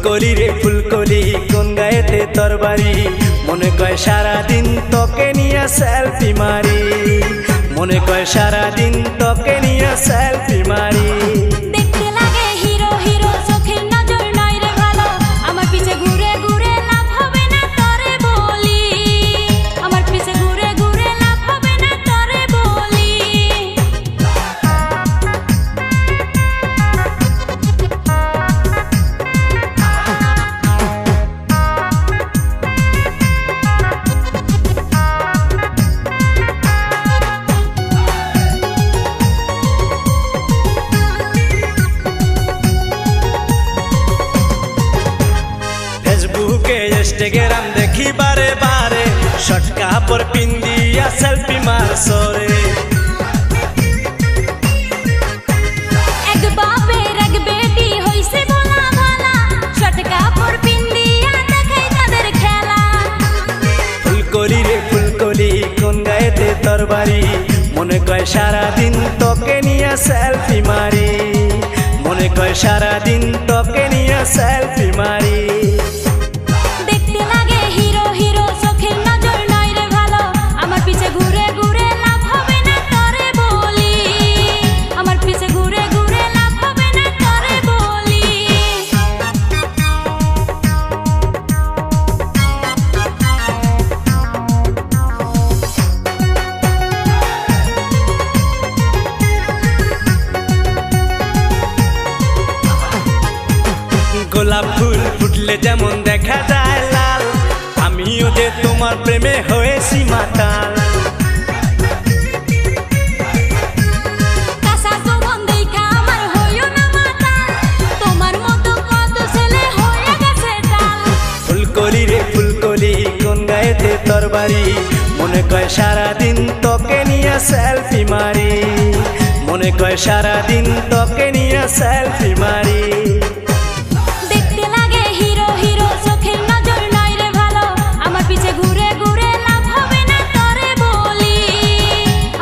ফুলকলি রে ফুলকলি কোন গায়েতে তোর বাড়ি মনে কয় সারাদিন তোকে নিয়ে সেলফি মারি মনে কয় সারাদিন তোকে নিয়ে সেলফি মারি দেখতে লাগে হিরো হিরো চোখের নজর নয় রে ভালো আমার পিছে ঘুরে ঘুরে লাভ হবে না তোরে বলি আমার পিছে ঘুরে ঘুরে লাভ হবে না তোরে বলি ফেসবুকে ইনস্টাগ্রাম দেখি বারে বারে শর্ট কাপড় পিন্দিয়া সেলফি মার সরে এক বাপের এক বেটি হইছে ভোলা ভালা শর্ট কাপড় পিন্দিয়া দেখাই তাদের খেলা ফুলকলি রে ফুলকলি কোন গায়েতে তোর বাড়ি মনে কয় সারাদিন তোকে নিয়ে সেলফি মারি মনে কয় সারাদিন তোকে নিয়ে সেলফি মারি দেখতে লাগে হিরো হিরো চোখের নজর নয় রে ভালো আমার পিছে ঘুরে ঘুরে লাভ হবে না তোরে বলি আমার পিছে ঘুরে ঘুরে লাভ হবে না তোরে বলি গোলাপ ফুল ফুটলে যেমন দেখা যায় লাল আমিও যে তোমার প্রেমে হয়েছি মাতাল কাঁচা যৌবন দেইখা আমার হইও না মাতাল তোমার মতো কত ছেলে হয়ে গেছে ডাল ফুলকলি রে ফুলকলি কোন গায়েতে তোর বাড়ি মনে কয় সারাদিন তোকে নিয়ে সেলফি মারি মনে কয় সারাদিন তোকে নিয়ে সেলফি মারি দেখতে লাগে হিরো হিরো চোখের নজর নয় রে ভালো আমার পিছে ঘুরে ঘুরে লাভ হবে না তোরে বলি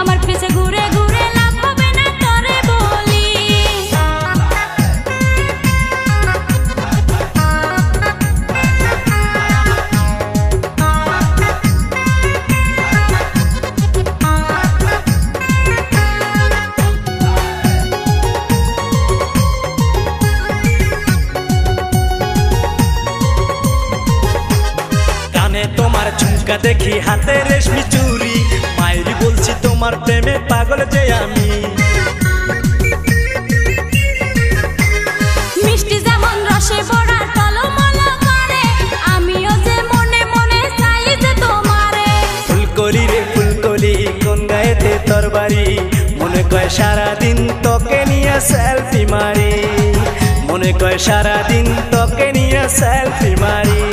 আমার পিছে ঘুরে ঘুরে লাভ হবে না তোরে বলি কানে তোমার ঝুমকা দেখি হাতে রেশমি চুরি মায়েরি বলছি তোমার প্রেমে পাগল যে আমি মিষ্টি যেমন রসে ভরা টলমল করে আমিও যে মনে মনে চাই যে তোমারে ফুলকলি রে ফুলকলি কোন গায়েতে তোর বাড়ি মনে কয় সারাদিন তোকে নিয়ে সেলফি মারি মনে কয় সারাদিন তোকে নিয়ে সেলফি মারি